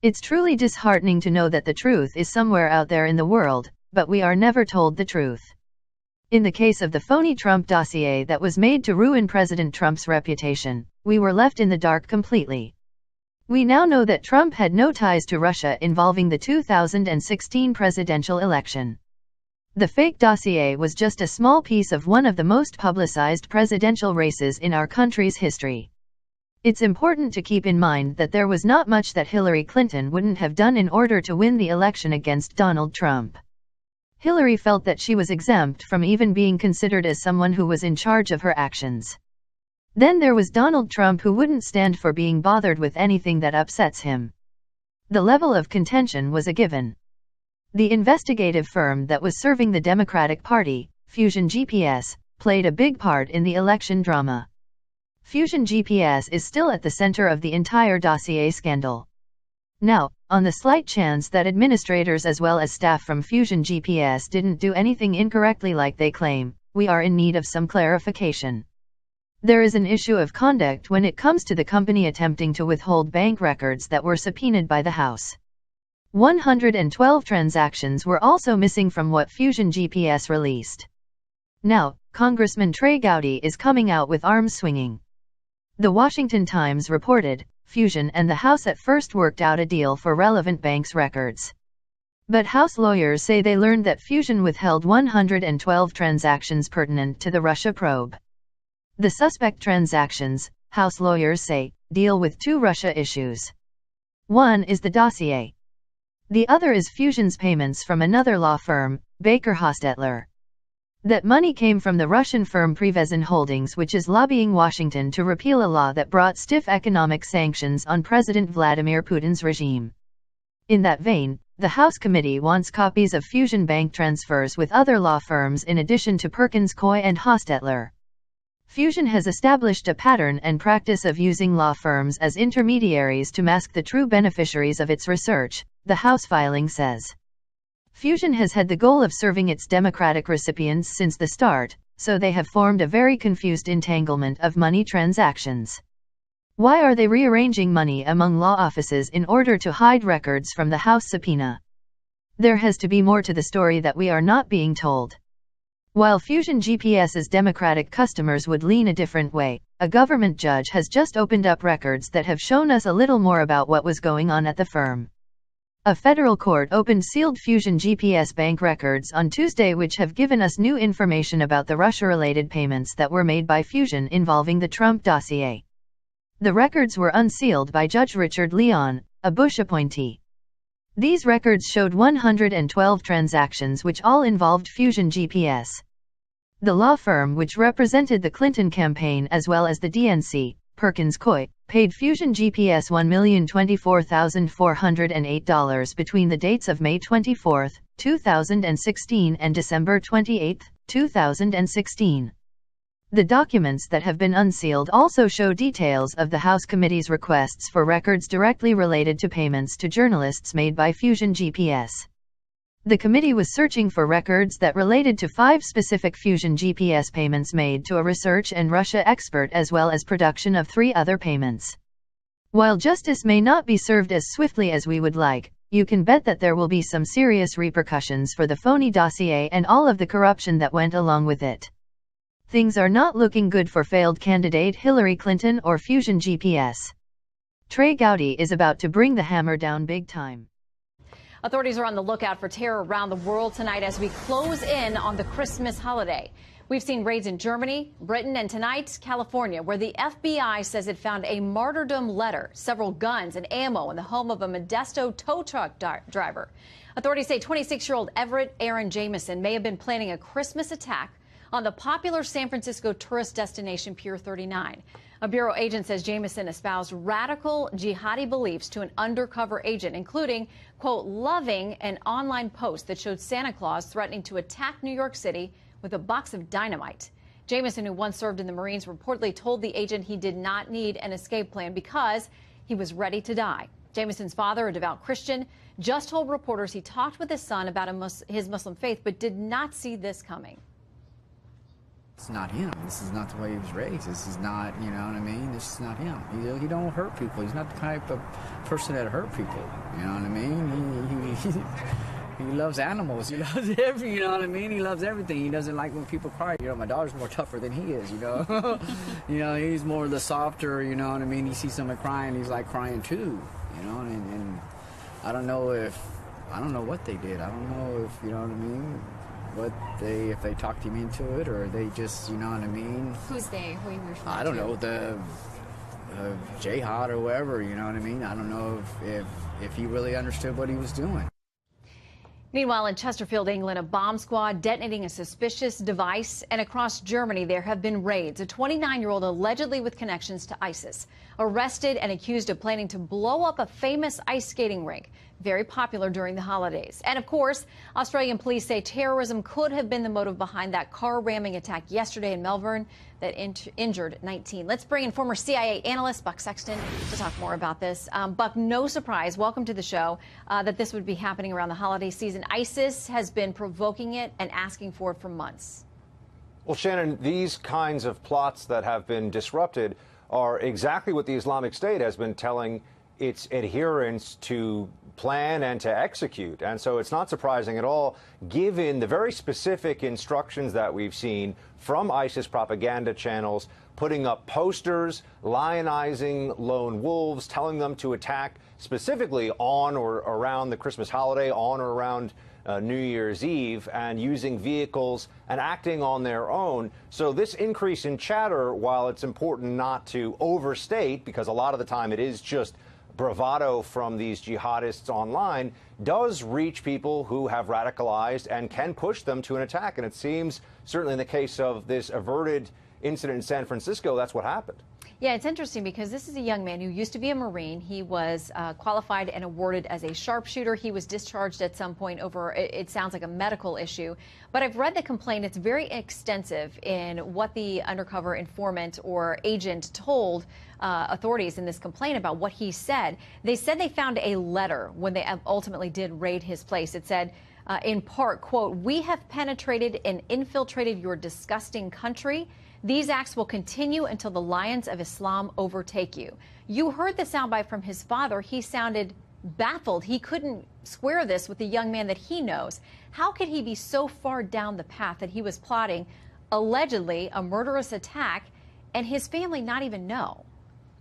It's truly disheartening to know that the truth is somewhere out there in the world, but we are never told the truth. In the case of the phony Trump dossier that was made to ruin President Trump's reputation, we were left in the dark completely. We now know that Trump had no ties to Russia involving the 2016 presidential election. The fake dossier was just a small piece of one of the most publicized presidential races in our country's history. It's important to keep in mind that there was not much that Hillary Clinton wouldn't have done in order to win the election against Donald Trump. Hillary felt that she was exempt from even being considered as someone who was in charge of her actions. Then there was Donald Trump, who wouldn't stand for being bothered with anything that upsets him. The level of contention was a given. The investigative firm that was serving the Democratic Party, Fusion GPS, played a big part in the election drama. Fusion GPS is still at the center of the entire dossier scandal. Now, on the slight chance that administrators as well as staff from Fusion GPS didn't do anything incorrectly like they claim, we are in need of some clarification. There is an issue of conduct when it comes to the company attempting to withhold bank records that were subpoenaed by the House. 112 transactions were also missing from what Fusion GPS released. Now, Congressman Trey Gowdy is coming out with arms swinging. The Washington Times reported, Fusion and the House at first worked out a deal for relevant banks' records. But House lawyers say they learned that Fusion withheld 112 transactions pertinent to the Russia probe. The suspect transactions, House lawyers say, deal with two Russia issues. One is the dossier. The other is Fusion's payments from another law firm, Baker Hostetler. That money came from the Russian firm Prevezin Holdings, which is lobbying Washington to repeal a law that brought stiff economic sanctions on President Vladimir Putin's regime. In that vein, the House committee wants copies of Fusion bank transfers with other law firms in addition to Perkins Coie and Hostetler. Fusion has established a pattern and practice of using law firms as intermediaries to mask the true beneficiaries of its research, the House filing says. Fusion has had the goal of serving its Democratic recipients since the start, so they have formed a very confused entanglement of money transactions. Why are they rearranging money among law offices in order to hide records from the House subpoena? There has to be more to the story that we are not being told. While Fusion GPS's Democratic customers would lean a different way, a government judge has just opened up records that have shown us a little more about what was going on at the firm. A federal court opened sealed Fusion GPS bank records on Tuesday, which have given us new information about the Russia-related payments that were made by Fusion involving the Trump dossier. The records were unsealed by Judge Richard Leon, a Bush appointee. These records showed 112 transactions which all involved Fusion GPS. The law firm which represented the Clinton campaign as well as the DNC, Perkins Coie, paid Fusion GPS $1,024,408 between the dates of May 24, 2016 and December 28, 2016. The documents that have been unsealed also show details of the House committee's requests for records directly related to payments to journalists made by Fusion GPS. The committee was searching for records that related to 5 specific Fusion GPS payments made to a research and Russia expert as well as production of 3 other payments. While justice may not be served as swiftly as we would like, you can bet that there will be some serious repercussions for the phony dossier and all of the corruption that went along with it. Things are not looking good for failed candidate Hillary Clinton or Fusion GPS. Trey Gowdy is about to bring the hammer down big time. Authorities are on the lookout for terror around the world tonight as we close in on the Christmas holiday. We've seen raids in Germany, Britain, and tonight, California, where the FBI says it found a martyrdom letter, several guns, and ammo in the home of a Modesto tow truck driver. Authorities say 26-year-old Everett Aaron Jamison may have been planning a Christmas attack on the popular San Francisco tourist destination Pier 39. A Bureau agent says Jamison espoused radical jihadi beliefs to an undercover agent, including, quote, loving an online post that showed Santa Claus threatening to attack New York City with a box of dynamite. Jamison, who once served in the Marines, reportedly told the agent he did not need an escape plan because he was ready to die. Jamison's father, a devout Christian, just told reporters he talked with his son about his Muslim faith but did not see this coming. It's not him. This is not the way he was raised. This is not, you know what I mean? This is not him. He don't hurt people. He's not the type of person that hurt people. You know what I mean? He loves animals. He loves you know what I mean? He loves everything. He doesn't like when people cry. You know, my daughter's more tougher than he is, you know? You know, he's more the softer, you know what I mean? He sees someone crying, he's like crying too, you know? And I don't know what they did. I don't know if, you know what I mean? If they talked him into it, or they just, you know what I mean? Who's they? Who are you referring to? I don't know, the Jihad or whoever, you know what I mean? I don't know if he really understood what he was doing. Meanwhile, in Chesterfield, England, a bomb squad detonating a suspicious device, and across Germany there have been raids. A 29-year-old allegedly with connections to ISIS, arrested and accused of planning to blow up a famous ice skating rink, very popular during the holidays. And of course, Australian police say terrorism could have been the motive behind that car-ramming attack yesterday in Melbourne that injured 19. Let's bring in former CIA analyst Buck Sexton to talk more about this. Buck, no surprise, welcome to the show, that this would be happening around the holiday season. ISIS has been provoking it and asking for it for months. Well, Shannon, these kinds of plots that have been disrupted are exactly what the Islamic State has been telling its adherents to plan and to execute. And so it's not surprising at all, given the very specific instructions that we've seen from ISIS propaganda channels, putting up posters, lionizing lone wolves, telling them to attack specifically on or around the Christmas holiday, on or around New Year's Eve, and using vehicles and acting on their own. So this increase in chatter, while it's important not to overstate, because a lot of the time it is just bravado from these jihadists online, does reach people who have radicalized and can push them to an attack. And it seems, certainly in the case of this averted incident in San Francisco, that's what happened. Yeah, it's interesting because this is a young man who used to be a Marine. He was qualified and awarded as a sharpshooter. He was discharged at some point over, it sounds like, a medical issue. But I've read the complaint. It's very extensive in what the undercover informant or agent told authorities in this complaint about what he said. They said they found a letter when they ultimately did raid his place. It said, in part, quote, "We have penetrated and infiltrated your disgusting country. These acts will continue until the lions of Islam overtake you." You heard the soundbite from his father. He sounded baffled. He couldn't square this with the young man that he knows. How could he be so far down the path that he was plotting, allegedly, a murderous attack, and his family not even know?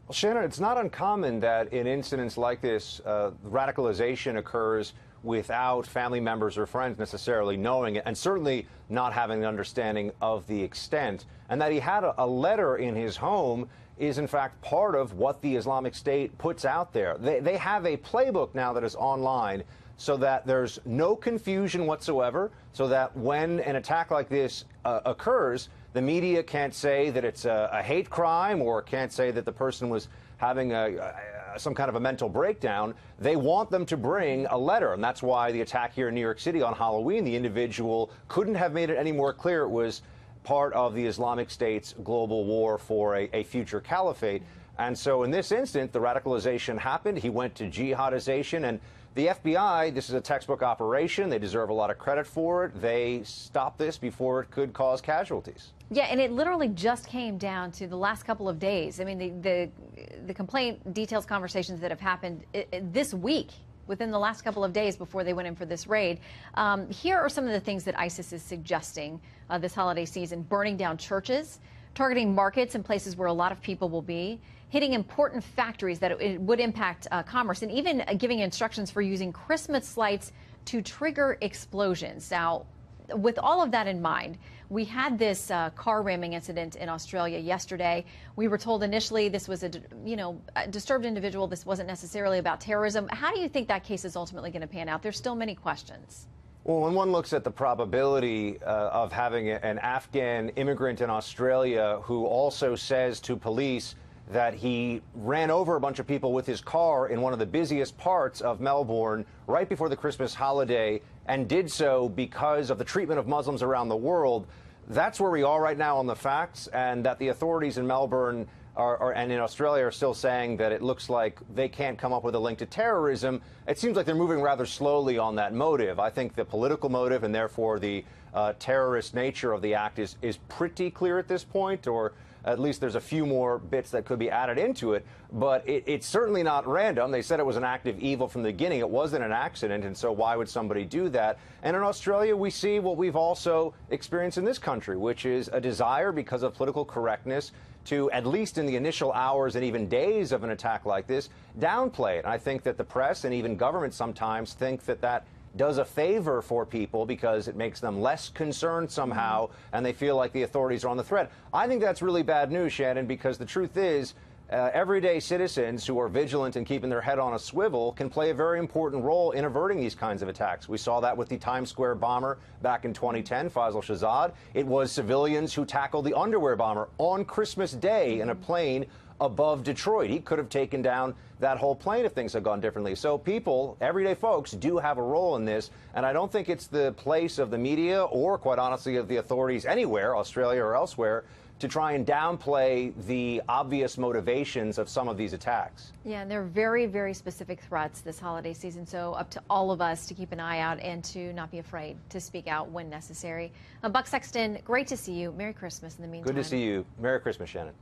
Well, Shannon, it's not uncommon that in incidents like this, radicalization occurs without family members or friends necessarily knowing it, and certainly not having an understanding of the extent. And that he had a letter in his home is, in fact, part of what the Islamic State puts out there. They have a playbook now that is online so that there's no confusion whatsoever, so that when an attack like this occurs, the media can't say that it's a hate crime or can't say that the person was having some kind of a mental breakdown. They want them to bring a letter, and that's why the attack here in New York City on Halloween, the individual couldn't have made it any more clear it was part of the Islamic State's global war for a future caliphate. And so in this instant, the radicalization happened. He went to jihadization, and the FBI, this is a textbook operation. They deserve a lot of credit for it. They stopped this before it could cause casualties. Yeah, and it literally just came down to the last couple of days. I mean, the complaint details conversations that have happened this week, within the last couple of days before they went in for this raid. Here are some of the things that ISIS is suggesting this holiday season: burning down churches, targeting markets and places where a lot of people will be, hitting important factories that it would impact commerce, and even giving instructions for using Christmas lights to trigger explosions. Now, with all of that in mind, we had this car ramming incident in Australia yesterday. We were told initially this was a disturbed individual. This wasn't necessarily about terrorism. How do you think that case is ultimately going to pan out? There's still many questions. Well, when one looks at the probability of having an Afghan immigrant in Australia who also says to police that he ran over a bunch of people with his car in one of the busiest parts of Melbourne right before the Christmas holiday, and did so because of the treatment of Muslims around the world, that's where we are right now on the facts, and that the authorities in Melbourne and in Australia are still saying that it looks like they can't come up with a link to terrorism, it seems like they're moving rather slowly on that motive. I think the political motive and therefore the terrorist nature of the act is pretty clear at this point, or at least there's a few more bits that could be added into it, but it's certainly not random. They said it was an act of evil from the beginning. It wasn't an accident, and so why would somebody do that? And in Australia, we see what we've also experienced in this country, which is a desire, because of political correctness, to, at least in the initial hours and even days of an attack like this, downplay it. And I think that the press and even government sometimes think that that does a favor for people because it makes them less concerned somehow, and they feel like the authorities are on the threat. I think that's really bad news, Shannon, because the truth is, everyday citizens who are vigilant and keeping their head on a swivel can play a very important role in averting these kinds of attacks. We saw that with the Times Square bomber back in 2010, Faisal Shahzad. It was civilians who tackled the underwear bomber on Christmas Day in a plane above Detroit. He could have taken down that whole plane if things had gone differently. So people, everyday folks, do have a role in this, and I don't think it's the place of the media or, quite honestly, of the authorities anywhere, Australia or elsewhere, to try and downplay the obvious motivations of some of these attacks. Yeah, and they're very, very specific threats this holiday season, so up to all of us to keep an eye out and to not be afraid to speak out when necessary. Buck Sexton, great to see you. Merry Christmas in the meantime. Good to see you. Merry Christmas, Shannon.